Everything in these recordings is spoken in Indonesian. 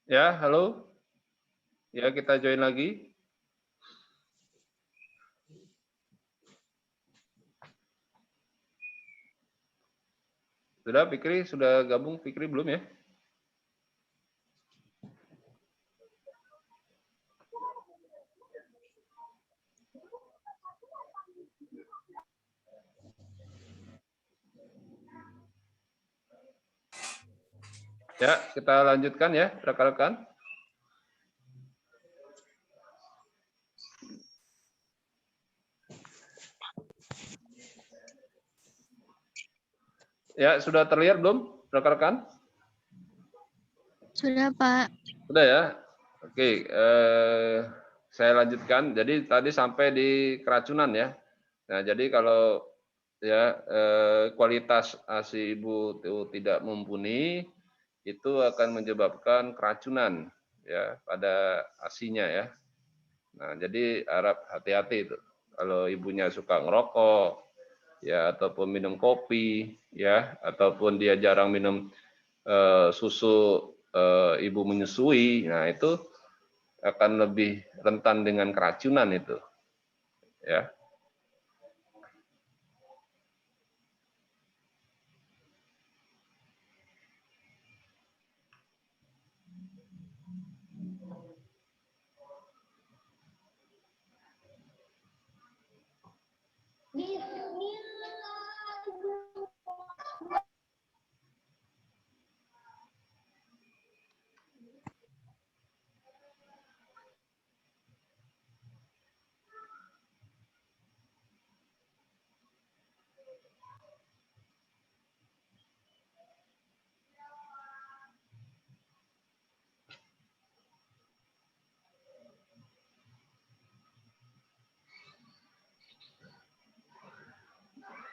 Ya, halo. Ya, kita join lagi. Sudah, Fikri sudah gabung? Fikri belum ya? Ya, kita lanjutkan ya, rekan-rekan. Ya, sudah terlihat belum, rekan-rekan? Sudah, Pak. Sudah ya. Oke, saya lanjutkan. Jadi tadi sampai di keracunan ya. Nah, jadi kalau ya kualitas ASI ibu itu tidak mumpuni, itu akan menyebabkan keracunan ya pada ASINya ya. Nah, jadi harap hati-hati itu. Kalau ibunya suka ngerokok, ya ataupun minum kopi, ya ataupun dia jarang minum susu ibu menyusui, nah itu akan lebih rentan dengan keracunan itu, ya.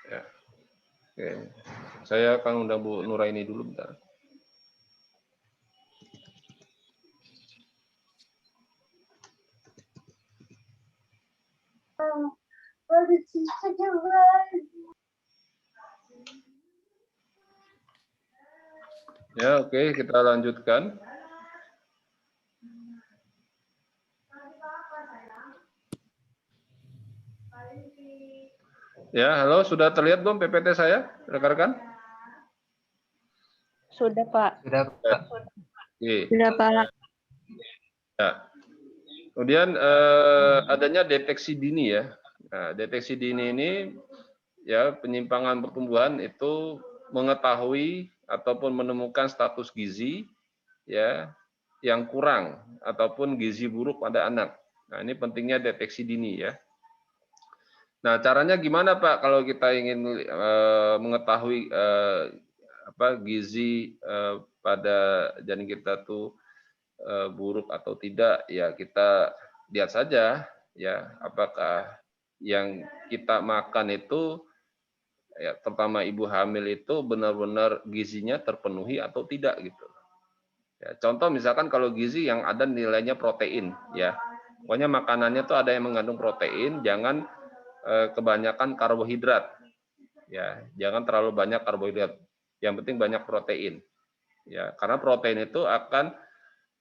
Ya. Oke. Saya akan undang Bu Nuraini dulu bentar. Ya, oke, kita lanjutkan. Ya, halo, sudah terlihat belum PPT saya, rekan-rekan? Sudah, Pak. Sudah, Pak. Oke. Sudah, Pak. Ya. Kemudian adanya deteksi dini ya. Nah, deteksi dini ini ya penyimpangan pertumbuhan itu mengetahui ataupun menemukan status gizi ya yang kurang ataupun gizi buruk pada anak. Nah, ini pentingnya deteksi dini ya. Nah, caranya gimana Pak kalau kita ingin mengetahui gizi pada janin kita tuh buruk atau tidak? Ya kita lihat saja ya apakah yang kita makan itu ya terutama ibu hamil itu benar-benar gizinya terpenuhi atau tidak gitu. Ya, contoh misalkan kalau gizi yang ada nilainya protein ya. Pokoknya makanannya tuh ada yang mengandung protein, jangan kebanyakan karbohidrat. Ya, jangan terlalu banyak karbohidrat. Yang penting banyak protein. Ya, karena protein itu akan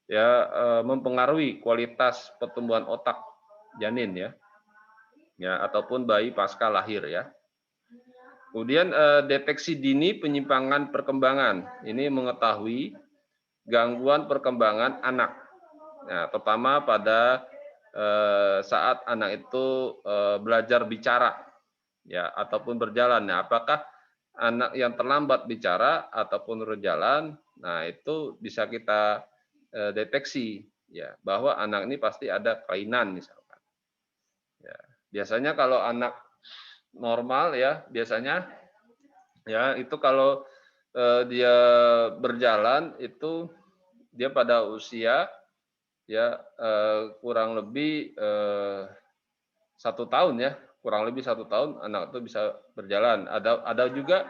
ya mempengaruhi kualitas pertumbuhan otak janin ya. Ya, ataupun bayi pasca lahir ya. Kemudian deteksi dini penyimpangan perkembangan. Ini mengetahui gangguan perkembangan anak. Nah, terutama pada saat anak itu belajar bicara ya ataupun berjalan. Nah, apakah anak yang terlambat bicara ataupun berjalan, nah itu bisa kita deteksi ya bahwa anak ini pasti ada kelainan misalkan. Ya, biasanya kalau anak normal ya biasanya ya itu kalau dia berjalan itu dia pada usia ya kurang lebih 1 tahun ya, kurang lebih 1 tahun anak itu bisa berjalan. Ada juga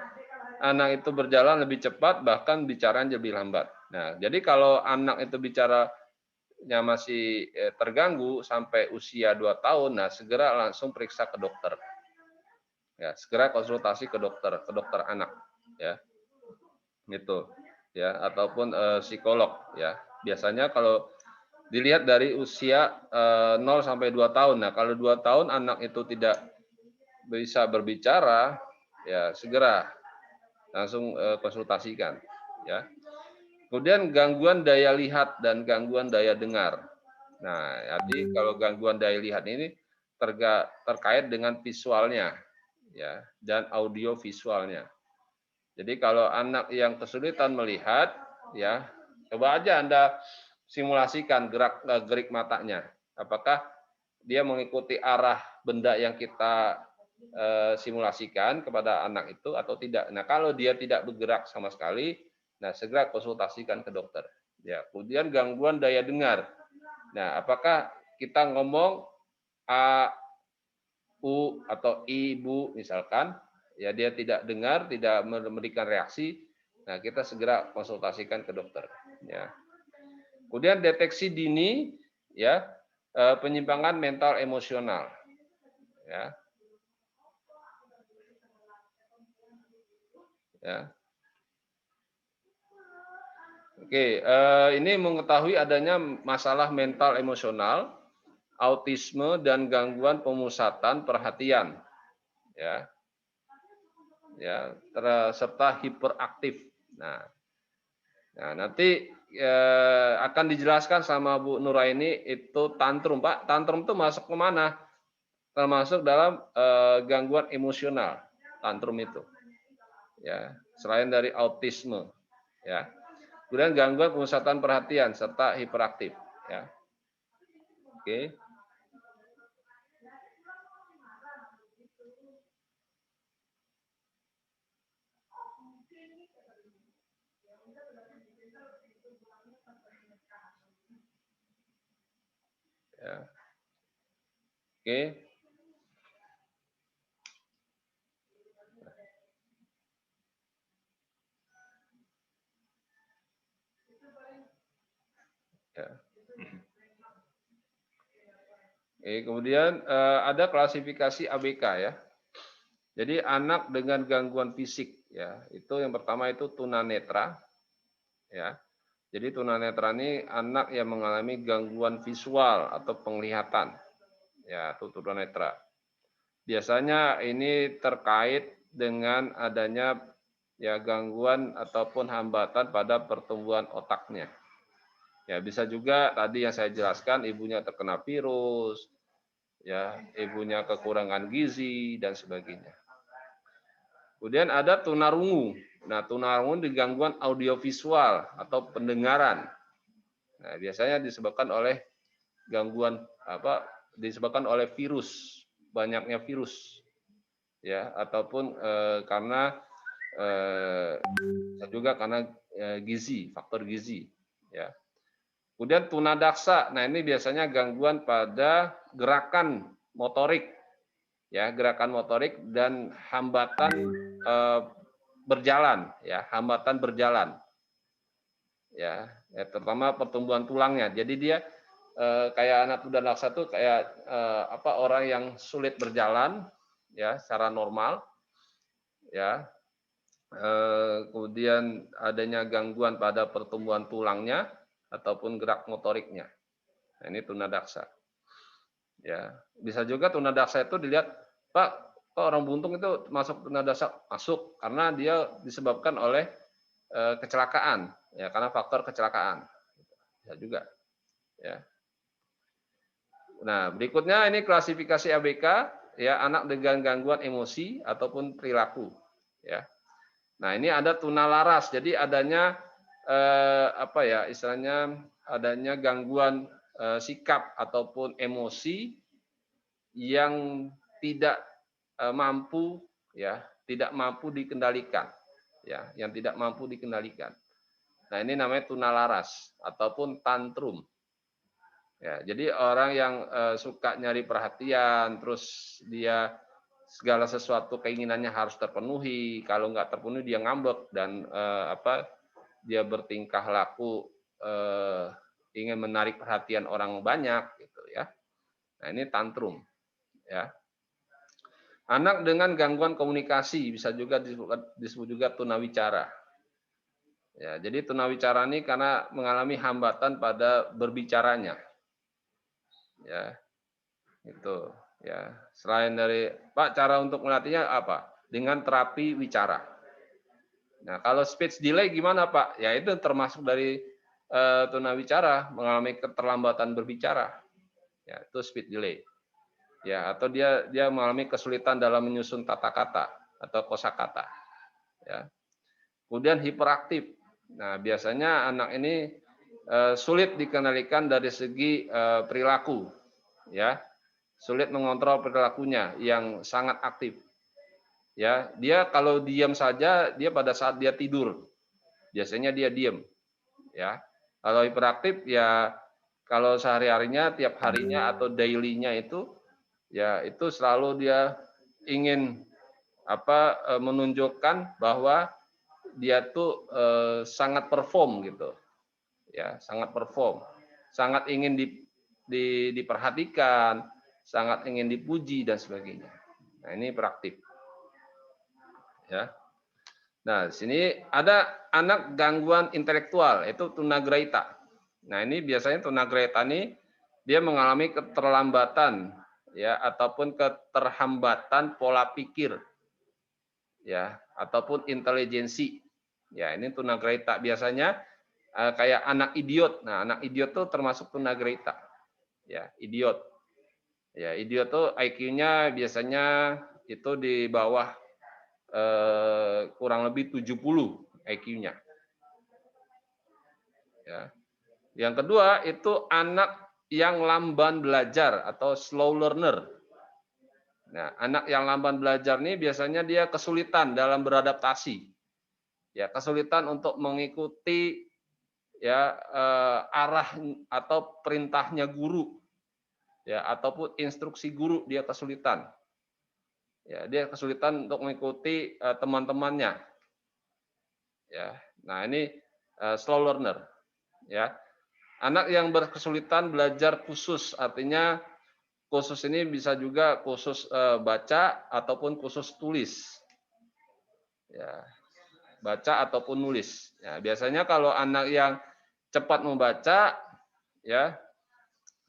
anak itu berjalan lebih cepat, bahkan bicaranya lebih lambat. Nah, jadi kalau anak itu bicaranya masih terganggu sampai usia 2 tahun, nah segera langsung periksa ke dokter. Ya, segera konsultasi ke dokter anak ya. Gitu. Ya, ataupun psikolog ya. Biasanya kalau dilihat dari usia 0 sampai 2 tahun. Nah, kalau 2 tahun anak itu tidak bisa berbicara, ya segera langsung konsultasikan, ya. Kemudian gangguan daya lihat dan gangguan daya dengar. Nah, jadi kalau gangguan daya lihat ini terkait dengan visualnya, ya, dan audio visualnya. Jadi kalau anak yang kesulitan melihat, ya, coba aja Anda simulasikan gerik matanya. Apakah dia mengikuti arah benda yang kita simulasikan kepada anak itu atau tidak. Nah, kalau dia tidak bergerak sama sekali, nah segera konsultasikan ke dokter. Ya, kemudian gangguan daya dengar. Nah, apakah kita ngomong A, U atau ibu misalkan, ya dia tidak dengar, tidak memberikan reaksi, nah kita segera konsultasikan ke dokter. Ya. Kemudian deteksi dini, ya, penyimpangan mental emosional, ya, ya. Oke, ini mengetahui adanya masalah mental emosional, autisme dan gangguan pemusatan perhatian, ya, ya, serta hiperaktif. Nah, nanti akan dijelaskan sama Bu Nuraini itu tantrum, Pak. Tantrum itu masuk ke mana? Termasuk dalam gangguan emosional, tantrum itu. Ya, selain dari autisme, ya. Kemudian gangguan pemusatan perhatian serta hiperaktif, ya. Oke. Ya. Oke. Ya. Oke, kemudian ada klasifikasi ABK, ya. Jadi anak dengan gangguan fisik, ya. Itu yang pertama itu tunanetra, ya. Jadi tunanetra ini anak yang mengalami gangguan visual atau penglihatan, ya, itu tunanetra. Biasanya ini terkait dengan adanya ya gangguan ataupun hambatan pada pertumbuhan otaknya. Ya, bisa juga tadi yang saya jelaskan ibunya terkena virus, ya, ibunya kekurangan gizi dan sebagainya. Kemudian ada tunarungu. Nah, tunarungu di gangguan audiovisual atau pendengaran. Nah, biasanya disebabkan oleh gangguan disebabkan oleh virus, banyaknya virus, ya, ataupun karena juga karena gizi, faktor gizi, ya. Kemudian tunadaksa. Nah, ini biasanya gangguan pada gerakan motorik, ya, gerakan motorik dan hambatan berjalan, ya, hambatan berjalan, ya, terutama pertumbuhan tulangnya. Jadi dia kayak anak tunadaksa tuh kayak orang yang sulit berjalan, ya, secara normal, ya. Kemudian adanya gangguan pada pertumbuhan tulangnya ataupun gerak motoriknya. Nah, ini tunadaksa. Ya, bisa juga tunadaksa itu dilihat, Pak, kok orang buntung itu masuk tunadaksa? Masuk karena dia disebabkan oleh kecelakaan, ya, karena faktor kecelakaan. Bisa juga, ya. Nah, berikutnya ini klasifikasi ABK, ya, anak dengan gangguan emosi ataupun perilaku, ya. Nah, ini ada tunalaras. Jadi adanya istilahnya adanya gangguan sikap ataupun emosi yang tidak mampu, ya, tidak mampu dikendalikan, ya, yang tidak mampu dikendalikan. Nah, ini namanya tunalaras ataupun tantrum. Ya, jadi orang yang suka nyari perhatian, terus dia segala sesuatu keinginannya harus terpenuhi, kalau nggak terpenuhi dia ngambek dan dia bertingkah laku ingin menarik perhatian orang banyak, gitu, ya. Nah, ini tantrum, ya. Anak dengan gangguan komunikasi bisa juga disebut juga tunawicara. Ya, jadi tunawicara ini karena mengalami hambatan pada berbicaranya. Ya, itu. Ya, selain dari Pak, cara untuk melatihnya apa? Dengan terapi wicara. Nah, kalau speech delay gimana Pak? Ya itu termasuk dari tunawicara mengalami keterlambatan berbicara. Ya, itu speech delay. Ya, atau dia mengalami kesulitan dalam menyusun tata kata atau kosakata. Ya. Kemudian hiperaktif. Nah, biasanya anak ini sulit dikendalikan dari segi perilaku, ya, sulit mengontrol perilakunya yang sangat aktif. Ya, dia kalau diam saja, dia pada saat dia tidur, biasanya dia diam, ya. Kalau hiperaktif, ya, kalau sehari-harinya, tiap harinya atau daily-nya itu, ya itu selalu dia ingin menunjukkan bahwa dia tuh sangat perform gitu, ya sangat perform, sangat ingin diperhatikan, sangat ingin dipuji dan sebagainya. Nah ini praktik, ya. Nah di sini ada anak gangguan intelektual, itu tunagrahita. Nah ini biasanya tunagrahita ini dia mengalami keterlambatan, ya, ataupun keterhambatan pola pikir, ya, ataupun intelijensi. Ya, ini tunagrahita biasanya kayak anak idiot. Nah, anak idiot tuh termasuk tunagrahita. Ya, idiot. Ya, idiot tuh IQ-nya biasanya itu di bawah kurang lebih 70 IQ-nya. Ya. Yang kedua itu anak yang lamban belajar atau slow learner. Nah, anak yang lamban belajar ini biasanya dia kesulitan dalam beradaptasi. Ya, kesulitan untuk mengikuti ya arah atau perintahnya guru, ya, ataupun instruksi guru, dia kesulitan. Ya, dia kesulitan untuk mengikuti teman-temannya. Ya. Nah, ini slow learner, ya. Anak yang berkesulitan belajar khusus, artinya khusus ini bisa juga khusus baca ataupun khusus tulis. Ya, baca ataupun nulis. Ya, biasanya kalau anak yang cepat membaca, ya,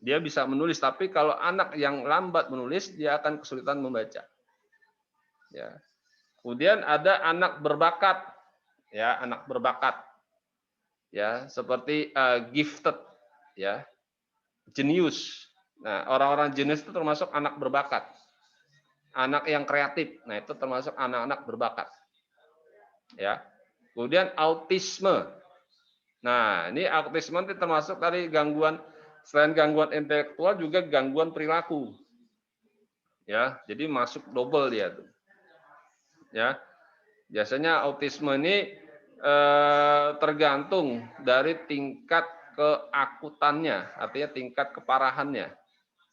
dia bisa menulis, tapi kalau anak yang lambat menulis, dia akan kesulitan membaca. Ya. Kemudian ada anak berbakat, ya, anak berbakat, ya, seperti gifted, ya, jenius. Nah, orang-orang jenius itu termasuk anak berbakat, anak yang kreatif. Nah, itu termasuk anak-anak berbakat, ya. Kemudian autisme. Nah, ini autisme itu termasuk dari gangguan, selain gangguan intelektual juga gangguan perilaku. Ya, jadi masuk double dia tuh. Ya. Biasanya autisme ini tergantung dari tingkat keakutannya, artinya tingkat keparahannya.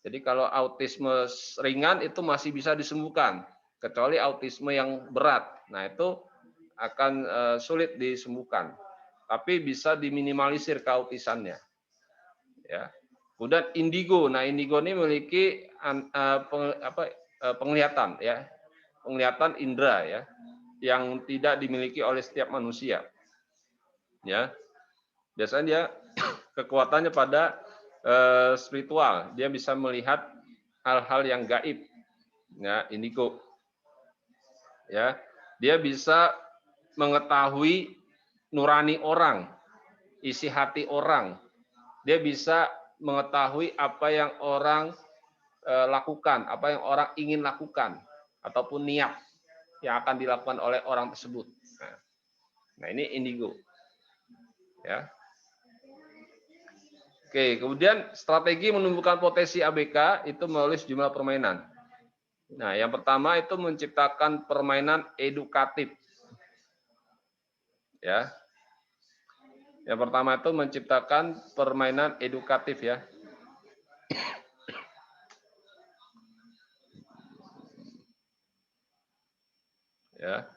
Jadi kalau autisme ringan itu masih bisa disembuhkan, kecuali autisme yang berat. Nah, itu akan sulit disembuhkan. Tapi bisa diminimalisir keautisannya. Ya. Kemudian indigo. Nah, indigo ini memiliki penglihatan, ya. Penglihatan indera, ya, yang tidak dimiliki oleh setiap manusia. Ya. Biasanya dia kekuatannya pada spiritual. Dia bisa melihat hal-hal yang gaib. Ya, indigo. Ya. Dia bisa mengetahui nurani orang, isi hati orang. Dia bisa mengetahui apa yang orang lakukan, apa yang orang ingin lakukan, ataupun niat yang akan dilakukan oleh orang tersebut. Nah ini indigo. Ya. Oke, kemudian strategi menumbuhkan potensi ABK itu melalui sejumlah permainan. Nah, yang pertama itu menciptakan permainan edukatif. Ya. Yang pertama itu menciptakan permainan edukatif, ya. Ya.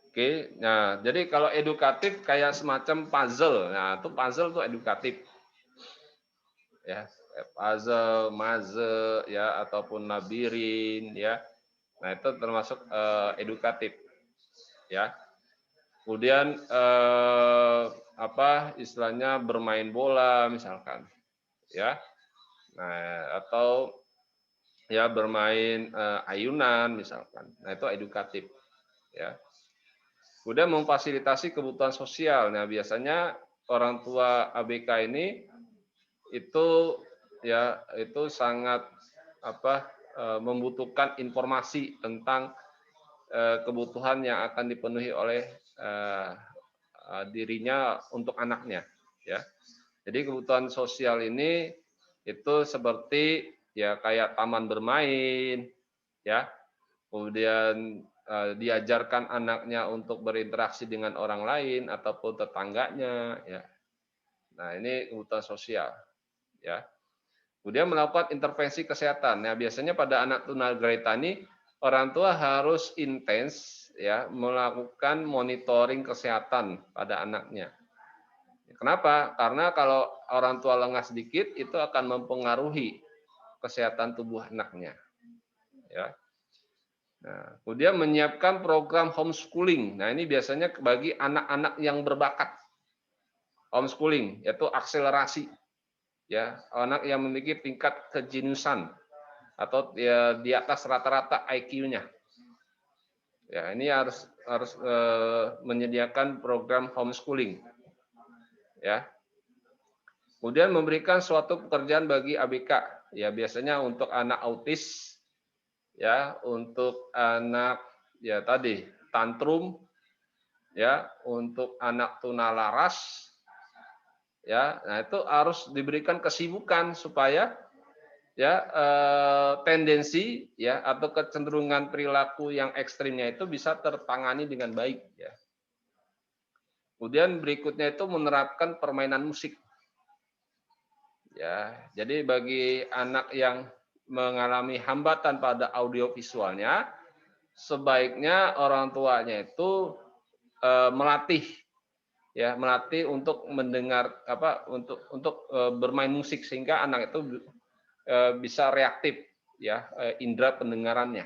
Oke, nah jadi kalau edukatif kayak semacam puzzle. Nah, itu puzzle itu edukatif. Ya, puzzle, maze, ya, ataupun labirin, ya. Nah, itu termasuk edukatif. Ya. Kemudian apa istilahnya bermain bola misalkan, ya. Nah, atau ya bermain ayunan misalkan. Nah, itu edukatif, ya. Kemudian memfasilitasi kebutuhan sosial. Nah, biasanya orang tua ABK ini itu ya itu sangat apa membutuhkan informasi tentang kebutuhan yang akan dipenuhi oleh dirinya untuk anaknya, ya. Jadi kebutuhan sosial ini itu seperti ya kayak taman bermain, ya. Kemudian diajarkan anaknya untuk berinteraksi dengan orang lain ataupun tetangganya, ya. Nah, ini kebutuhan sosial, ya. Kemudian melakukan intervensi kesehatan. Nah, biasanya pada anak tunagrahita ini orang tua harus intens ya melakukan monitoring kesehatan pada anaknya. Kenapa? Karena kalau orang tua lengah sedikit itu akan mempengaruhi kesehatan tubuh anaknya. Ya. Nah, kemudian menyiapkan program homeschooling. Nah, ini biasanya bagi anak-anak yang berbakat. Homeschooling yaitu akselerasi, ya, anak yang memiliki tingkat kejeniusan atau ya, di atas rata-rata IQ-nya. Ya, ini harus menyediakan program homeschooling. Ya. Kemudian memberikan suatu pekerjaan bagi ABK. Ya, biasanya untuk anak autis, ya, untuk anak ya tadi tantrum, ya, untuk anak tunalaras, ya. Nah, itu harus diberikan kesibukan supaya ya tendensi ya atau kecenderungan perilaku yang ekstrimnya itu bisa tertangani dengan baik, ya. Kemudian berikutnya itu menerapkan permainan musik, ya. Jadi bagi anak yang mengalami hambatan pada audiovisualnya sebaiknya orang tuanya itu melatih, ya, melatih untuk mendengar apa untuk bermain musik sehingga anak itu bisa reaktif, ya, indera pendengarannya,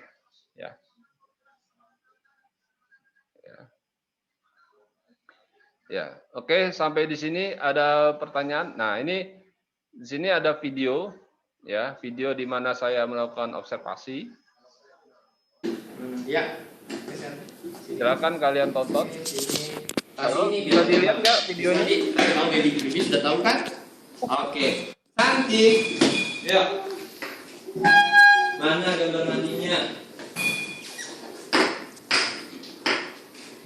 ya. Ya, oke, sampai di sini ada pertanyaan. Nah, ini di sini ada video, ya, video di mana saya melakukan observasi. Ya. Silakan kalian tonton. Halo, bisa dilihat nggak videonya? Kalau baby sudah tahu kan? Oke. Cantik. Ya. Mana gambar mandinya?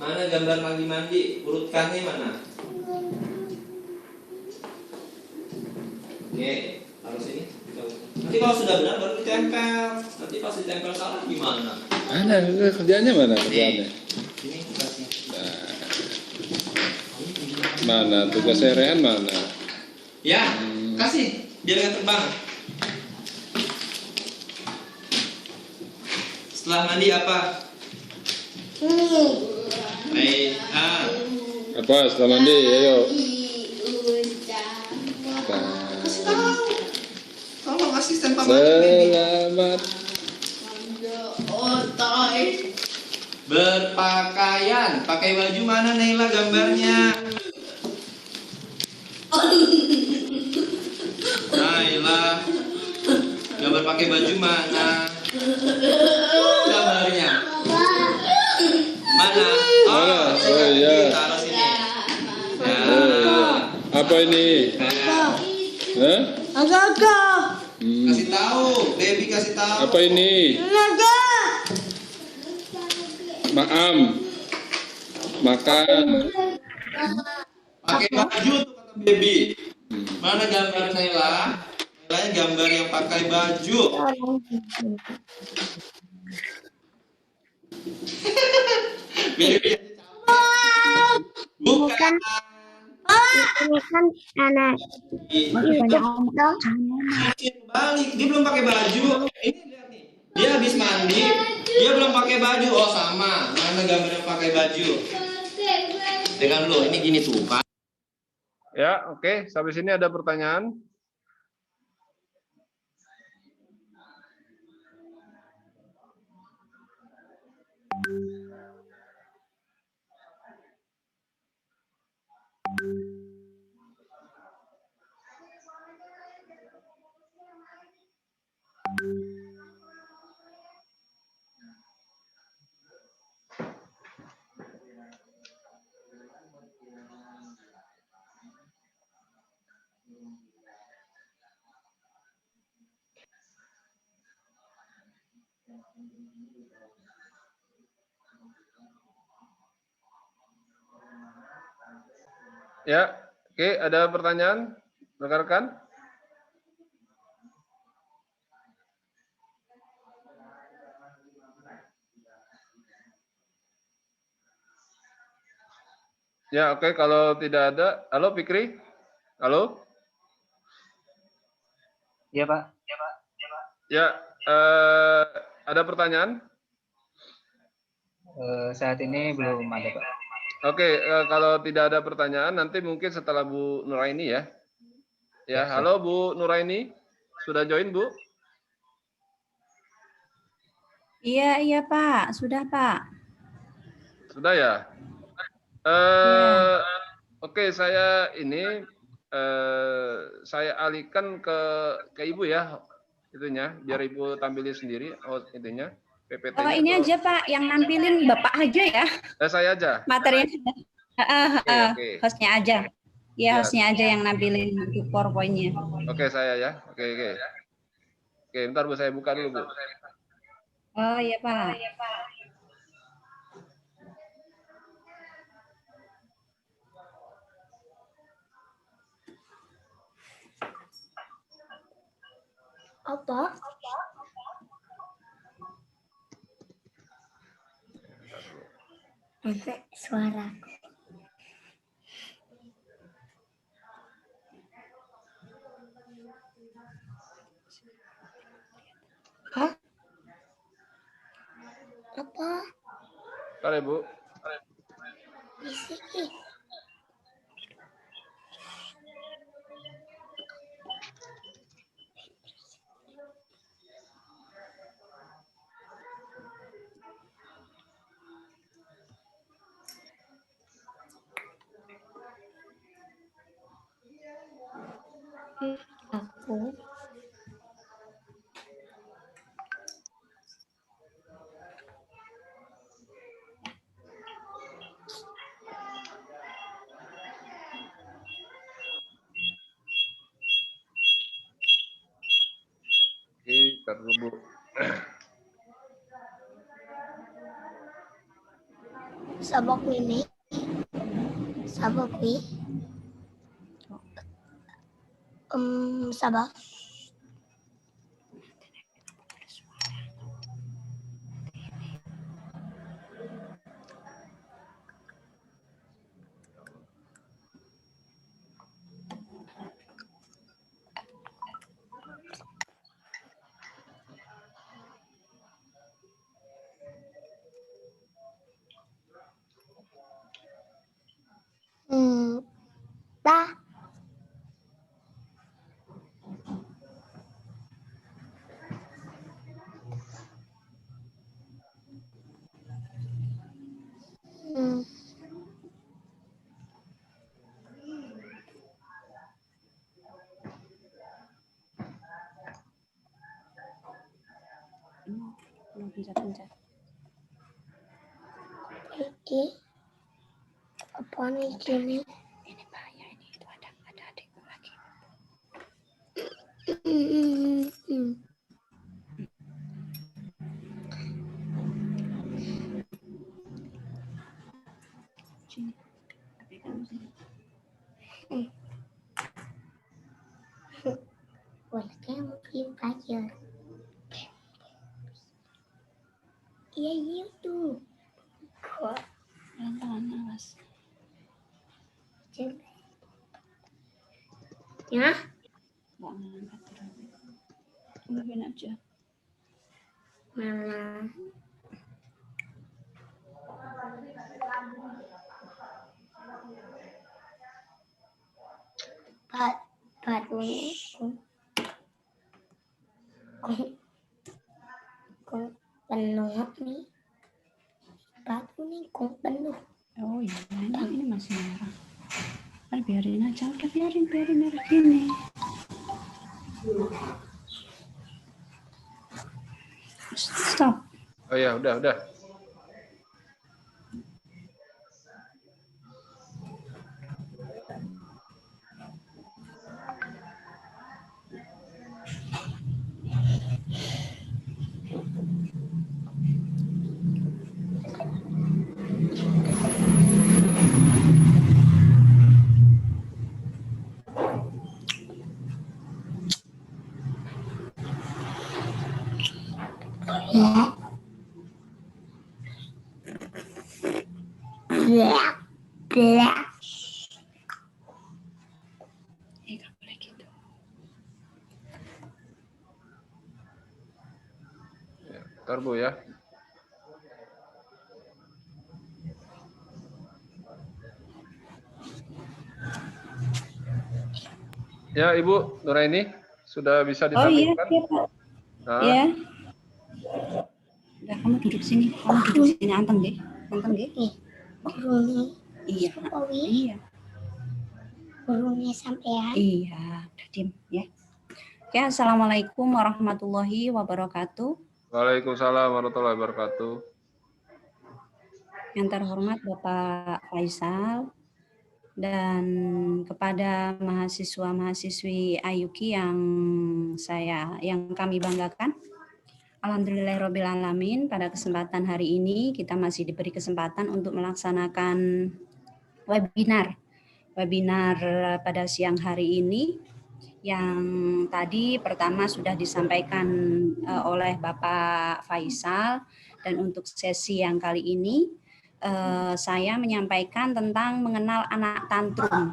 Mana gambar mandi-mandi? Urutkannya mana? Oke, harus ini. Nanti kalau sudah benar baru ditempel. Nanti pas ditempel salah gimana? Mana kerjanya mana kerjanya? Ini tugasnya. Mana tugas Rehan mana? Ya, kasih biar nggak terbang. Setelah mandi apa? Apa setelah mandi? Ayo. Tolong asisten Pak Mandi. Selamat Berpakaian. Pakai baju mana Naila gambarnya? Naila. Gambar pakai baju mana? Gambarnya. Mana? Mana? Oh iya. Taruh sini. Ya. Oh iya. Apa ini? Hah? Kasih tahu, baby kasih tahu. Apa ini? Maam. Makan. Pakai baju tuh kata baby. Mana gambar Naila? Nailanya gambar yang pakai baju. Baby. Bukan. Ini kan anak Balik, dia belum pakai baju. Ini lihat nih, dia habis mandi, dia belum pakai baju. Oh sama, mana gambar yang pakai baju? Dengan lo, ini gini tuh Pak. Ya, oke, sampai sini ada pertanyaan. Ya, oke, ada pertanyaan rekan-rekan? Ya, oke, kalau tidak ada, halo Fikri? Halo? Iya, Pak. Ya, ada pertanyaan? Saat ini belum ada, Pak. Oke, kalau tidak ada pertanyaan, nanti mungkin setelah Bu Nuraini ya. Ya, Ya, siap. halo Bu Nuraini, sudah join Bu? Iya Pak, sudah Pak. Sudah ya? Ya. Oke, saya ini saya alihkan ke Ibu ya, itunya, biar Ibu tampilin sendiri, itunya, Oh PPT-nya. ini aja Pak, yang nampilin Bapak aja ya. Saya aja. Materinya sudah. Oke. Hostnya aja. Ya. Ya hostnya aja yang nampilin untuk PowerPoint-nya. Oke, saya ya. Oke. Oke, bentar Bu, saya buka dulu Bu. Oh iya Pak. Apa? Efek suara. Hah? Apa? Bentar ya Bu. Bisik. Aku Oke, bentar dulu Bu. sabak ini. Sabak wi. Sabak. Ta. Belum pencet-pencet. Iki. Apa nih ini? Ini bahaya ini, itu ada adikku lagi. Sini. Tapi kamu sini. Boleh mungkin belajar. Iya itu. Kok Pelan-pelan awas. coba? Ya? Nggak ngangkat terus. Tungguin aja. Mana? Batunya kung penuh nih. Batu nih kung penuh. Oh iya, ini masih merah. Kan biarin aja. Udah biarin gini. Stop. Oh ya, udah. Gak boleh gitu. Ya, bentar Bu ya. Ya Ibu Nuraini sudah bisa Oh iya, ditampilkan? iya Pak. Nah, Ya. Udah, kamu duduk sini. Anteng deh. Burungnya Iya. Owi, Iya. burungnya sampean. Iya. Udah diem ya. Oke, assalamualaikum warahmatullahi wabarakatuh. Waalaikumsalam warahmatullahi wabarakatuh. Yang terhormat Bapak Faisal dan kepada mahasiswa-mahasiswi Ayuki yang kami banggakan. Alhamdulillahirrabbilalamin, pada kesempatan hari ini kita masih diberi kesempatan untuk melaksanakan webinar pada siang hari ini yang tadi pertama sudah disampaikan oleh Bapak Faisal, dan untuk sesi yang kali ini saya menyampaikan tentang mengenal anak tantrum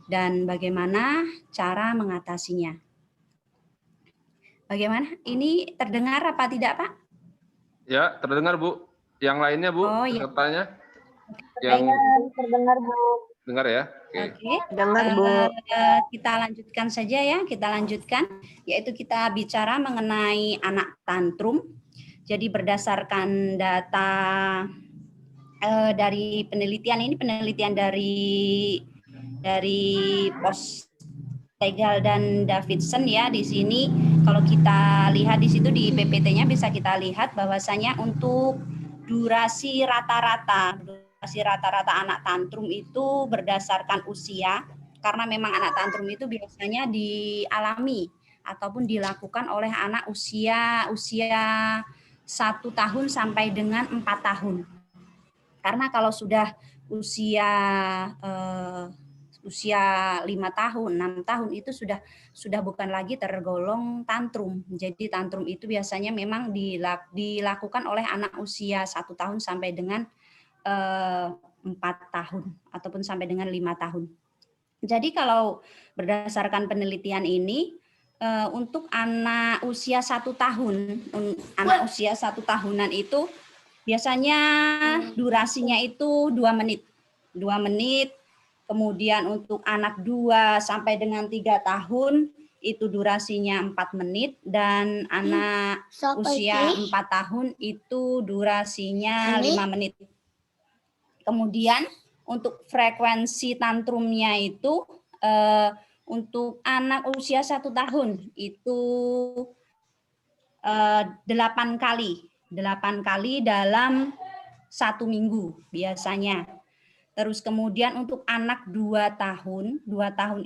dan bagaimana cara mengatasinya. Bagaimana? Ini terdengar apa tidak, Pak? Ya, terdengar Bu. Yang lainnya Bu, Oh, ya. pesertanya? Yang Terdengar Bu. dengar ya? Oke. Dengar Bu. Kita lanjutkan saja ya, yaitu kita bicara mengenai anak tantrum. Jadi berdasarkan data dari penelitian dari Postegal dan Davidson ya. Di sini kalau kita lihat di situ di PPT-nya bisa kita lihat bahwasanya untuk durasi rata-rata anak tantrum itu berdasarkan usia, karena memang anak tantrum itu biasanya dialami ataupun dilakukan oleh anak usia 1 tahun sampai dengan 4 tahun. Karena kalau sudah usia 5 tahun, 6 tahun itu sudah bukan lagi tergolong tantrum. Jadi tantrum itu biasanya memang dilakukan oleh anak usia 1 tahun sampai dengan 4 tahun ataupun sampai dengan 5 tahun. Jadi kalau berdasarkan penelitian ini untuk anak usia 1 tahun, anak usia 1 tahunan itu biasanya durasinya itu 2 menit. 2 menit. Kemudian untuk anak 2 sampai dengan 3 tahun itu durasinya 4 menit, dan anak usia 4 tahun itu durasinya 5 menit. Kemudian untuk frekuensi tantrumnya itu untuk anak usia 1 tahun itu 8 kali dalam 1 minggu biasanya. Terus kemudian untuk anak 2 tahun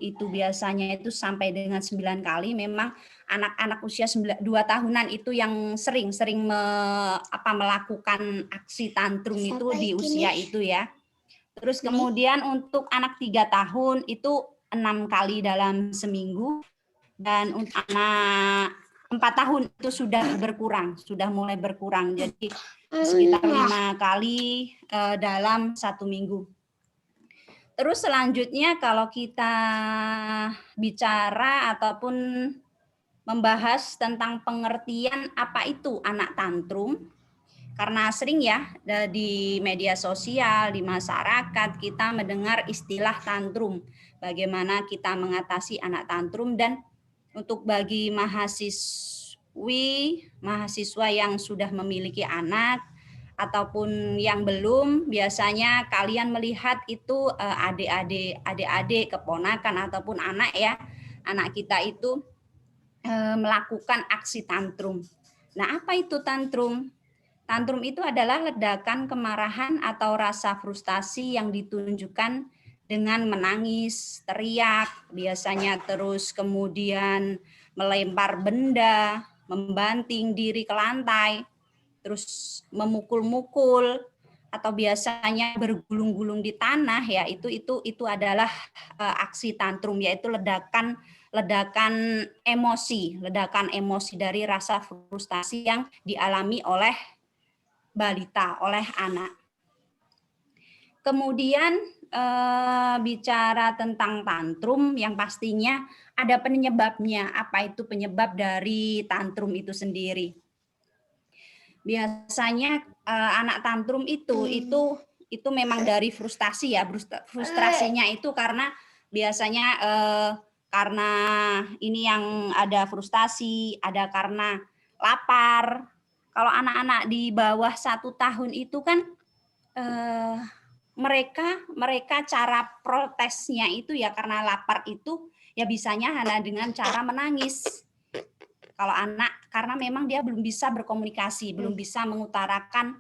itu biasanya itu sampai dengan 9 kali. Memang anak-anak usia 2 tahunan itu yang sering melakukan aksi tantrum itu di usia itu ya. Terus kemudian untuk anak 3 tahun itu 6 kali dalam seminggu, dan untuk anak 4 tahun itu sudah mulai berkurang. Jadi sekitar 5 kali dalam 1 minggu. Terus selanjutnya kalau kita bicara ataupun membahas tentang pengertian apa itu anak tantrum, karena sering ya di media sosial, di masyarakat kita mendengar istilah tantrum. Bagaimana kita mengatasi anak tantrum, dan untuk bagi mahasiswa yang sudah memiliki anak ataupun yang belum, biasanya kalian melihat itu adik-adik, keponakan ataupun anak ya, anak kita itu melakukan aksi tantrum. Nah, apa itu tantrum? Tantrum itu adalah ledakan kemarahan atau rasa frustasi yang ditunjukkan dengan menangis, teriak, biasanya terus kemudian melempar benda, membanting diri ke lantai, terus memukul-mukul, atau biasanya bergulung-gulung di tanah ya, itu adalah aksi tantrum, yaitu ledakan emosi dari rasa frustasi yang dialami oleh balita, oleh anak. Kemudian bicara tentang tantrum, yang pastinya ada penyebabnya. Apa itu penyebab dari tantrum itu sendiri? Biasanya anak tantrum itu memang dari frustasi ya. Frustrasinya itu karena biasanya karena ini yang ada frustasi, ada karena lapar. Kalau anak-anak di bawah 1 tahun itu kan mereka cara protesnya itu ya karena lapar itu ya bisanya hanya dengan cara menangis. Kalau anak, karena memang dia belum bisa berkomunikasi, belum bisa mengutarakan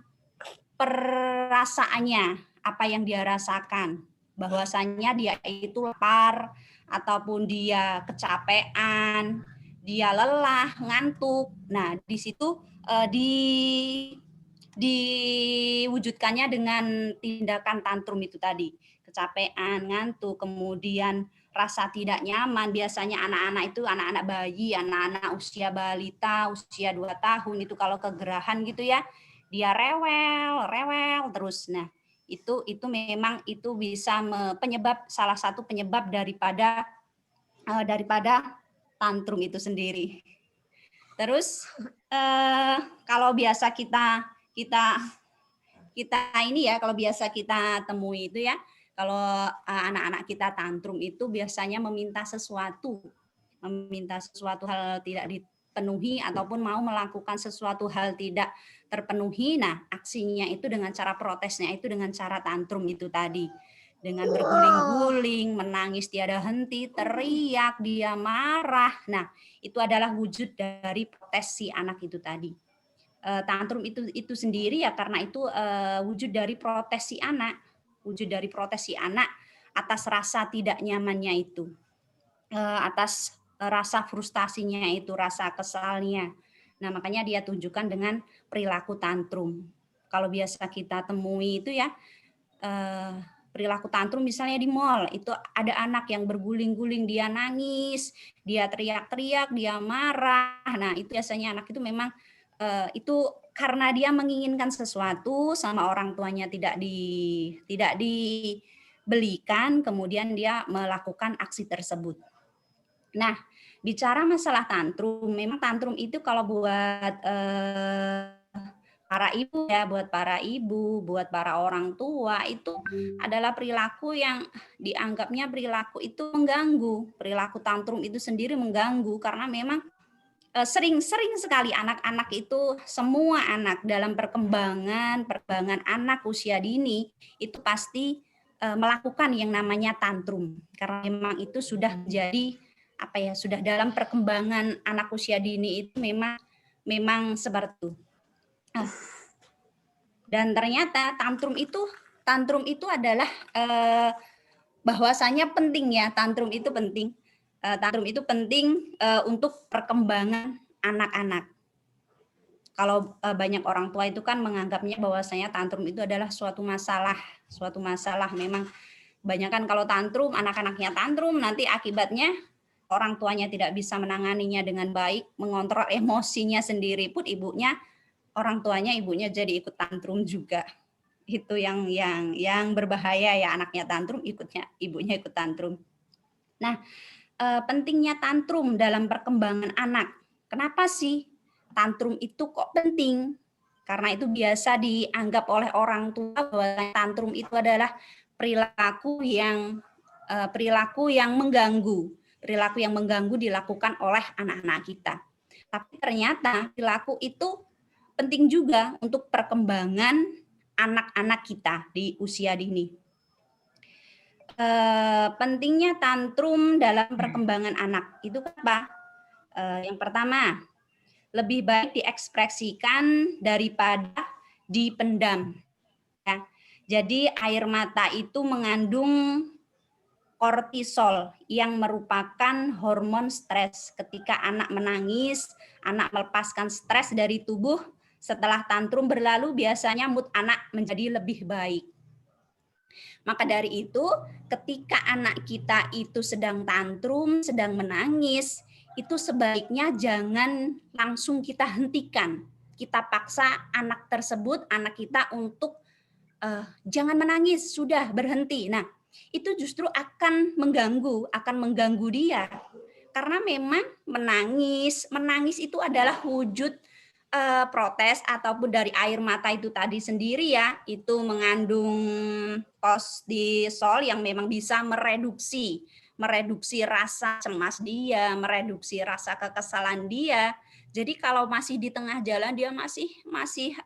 perasaannya, apa yang dia rasakan. Bahwasanya dia itu lapar, ataupun dia kecapean, dia lelah, ngantuk. Nah, di situ diwujudkannya dengan tindakan tantrum itu tadi. Kecapean, ngantuk, kemudian rasa tidak nyaman. Biasanya anak-anak itu anak-anak bayi, anak-anak usia balita, usia 2 tahun itu kalau kegerahan gitu ya, dia rewel terus. Nah, itu memang itu bisa salah satu penyebab daripada tantrum itu sendiri. Terus kalau biasa kita ini ya, kalau biasa kita temui itu ya, kalau anak-anak kita tantrum itu biasanya meminta sesuatu hal tidak dipenuhi ataupun mau melakukan sesuatu hal tidak terpenuhi. Nah, aksinya itu dengan cara protesnya itu dengan cara tantrum itu tadi. Dengan berguling-guling, menangis tiada henti, teriak, dia marah. Nah, itu adalah wujud dari protes si anak itu tadi. Tantrum itu sendiri ya karena itu wujud dari protes si anak atas rasa tidak nyamannya itu, atas rasa frustasinya itu, rasa kesalnya. Nah, makanya dia tunjukkan dengan perilaku tantrum. Kalau biasa kita temui itu ya perilaku tantrum misalnya di mall, itu ada anak yang berguling-guling, dia nangis, dia teriak-teriak, dia marah. Nah, itu biasanya anak itu memang itu karena dia menginginkan sesuatu sama orang tuanya tidak dibelikan, kemudian dia melakukan aksi tersebut. Nah, bicara masalah tantrum, memang tantrum itu kalau buat para ibu, buat para orang tua itu adalah perilaku yang dianggapnya perilaku itu mengganggu. Perilaku tantrum itu sendiri mengganggu karena memang sering sekali anak-anak itu, semua anak dalam perkembangan anak usia dini itu pasti melakukan yang namanya tantrum karena memang itu sudah menjadi sudah dalam perkembangan anak usia dini itu memang seperti itu. Dan ternyata tantrum itu adalah bahwasanya penting ya, tantrum itu penting. Tantrum itu penting untuk perkembangan anak-anak. Kalau banyak orang tua itu kan menganggapnya bahwasanya tantrum itu adalah suatu masalah. Memang kebanyakan kalau tantrum, anak-anaknya tantrum, nanti akibatnya orang tuanya tidak bisa menanganinya dengan baik, mengontrol emosinya sendiri pun orang tuanya ibunya jadi ikut tantrum juga. Itu yang berbahaya ya, anaknya tantrum, ibunya ikut tantrum. Nah, pentingnya tantrum dalam perkembangan anak. Kenapa sih tantrum itu kok penting? Karena itu biasa dianggap oleh orang tua bahwa tantrum itu adalah perilaku yang mengganggu. Perilaku yang mengganggu dilakukan oleh anak-anak kita. Tapi ternyata perilaku itu penting juga untuk perkembangan anak-anak kita di usia dini. Pentingnya tantrum dalam perkembangan anak itu apa? Yang pertama, lebih baik diekspresikan daripada dipendam. Ya. Jadi air mata itu mengandung kortisol yang merupakan hormon stres. Ketika anak menangis, anak melepaskan stres dari tubuh, setelah tantrum berlalu biasanya mood anak menjadi lebih baik. Maka dari itu, ketika anak kita itu sedang tantrum, sedang menangis, itu sebaiknya jangan langsung kita hentikan. Kita paksa anak tersebut, anak kita untuk jangan menangis, sudah berhenti. Nah, itu justru akan mengganggu dia. Karena memang menangis itu adalah wujud protes ataupun dari air mata itu tadi sendiri ya, itu mengandung kortisol yang memang bisa mereduksi rasa cemas dia, mereduksi rasa kekesalan dia. Jadi kalau masih di tengah jalan dia masih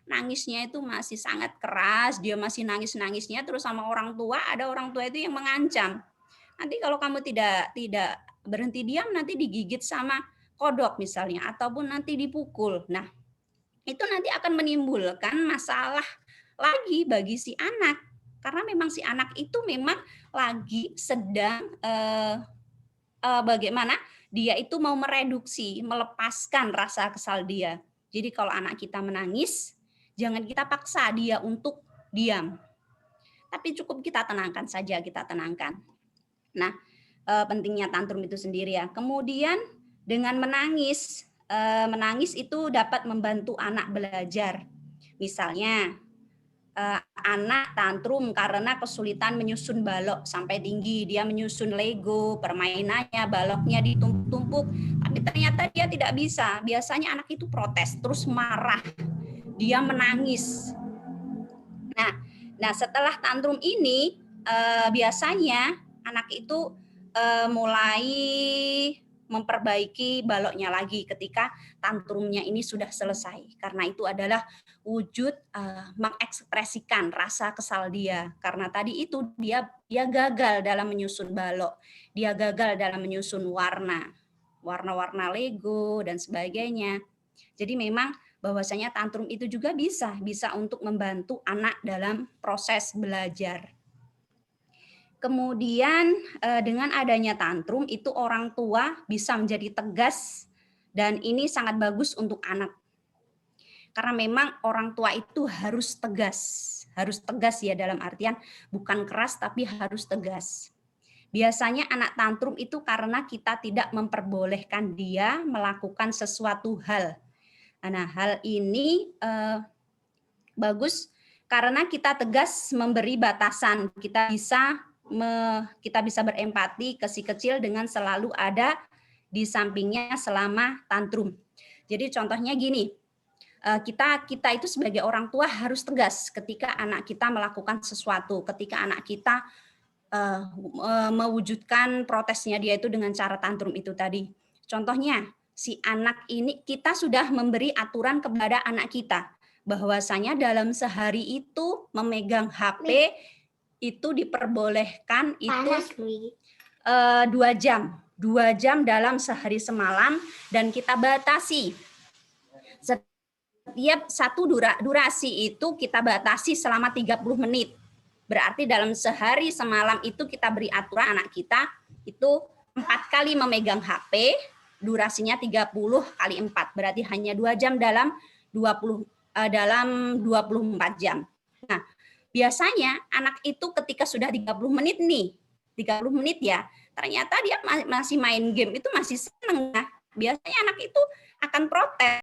nangisnya itu masih sangat keras, dia masih nangis-nangisnya terus sama orang tua, ada orang tua itu yang mengancam. Nanti kalau kamu tidak berhenti diam nanti digigit sama kodok misalnya, ataupun nanti dipukul. Nah, itu nanti akan menimbulkan masalah lagi bagi si anak. Karena memang si anak itu memang lagi sedang bagaimana dia itu mau melepaskan rasa kesal dia. Jadi kalau anak kita menangis, jangan kita paksa dia untuk diam. Tapi cukup kita tenangkan saja, kita tenangkan. Nah, pentingnya tantrum itu sendiri ya. Kemudian dengan menangis itu dapat membantu anak belajar. Misalnya anak tantrum karena kesulitan menyusun balok sampai tinggi, dia menyusun Lego, permainannya, baloknya ditumpuk-tumpuk, tapi ternyata dia tidak bisa. Biasanya anak itu protes, terus marah, dia menangis. Nah setelah tantrum ini biasanya anak itu mulai memperbaiki baloknya lagi ketika tantrumnya ini sudah selesai. Karena itu adalah wujud mengekspresikan rasa kesal dia. Karena tadi itu dia gagal dalam menyusun balok, dia gagal dalam menyusun warna-warna Lego dan sebagainya. Jadi memang bahwasanya tantrum itu juga bisa untuk membantu anak dalam proses belajar. Kemudian dengan adanya tantrum itu orang tua bisa menjadi tegas dan ini sangat bagus untuk anak. Karena memang orang tua itu harus tegas ya, dalam artian bukan keras tapi harus tegas. Biasanya anak tantrum itu karena kita tidak memperbolehkan dia melakukan sesuatu hal. Nah, hal ini bagus karena kita tegas memberi batasan. Kita bisa berempati ke si kecil dengan selalu ada di sampingnya selama tantrum. Jadi contohnya gini, kita itu sebagai orang tua harus tegas ketika anak kita melakukan sesuatu, ketika anak kita mewujudkan protesnya dia itu dengan cara tantrum itu tadi. Contohnya, si anak ini kita sudah memberi aturan kepada anak kita bahwasanya dalam sehari itu memegang HP itu diperbolehkan itu 2 jam dalam sehari semalam, dan kita batasi setiap satu durasi itu kita batasi selama 30 menit. Berarti dalam sehari semalam itu kita beri aturan anak kita itu 4 kali memegang HP, durasinya 30 kali 4, berarti hanya 2 jam dalam 24 jam. Nah, biasanya anak itu ketika sudah 30 menit ya, ternyata dia masih main game, itu masih seneng. Nah, biasanya anak itu akan protes.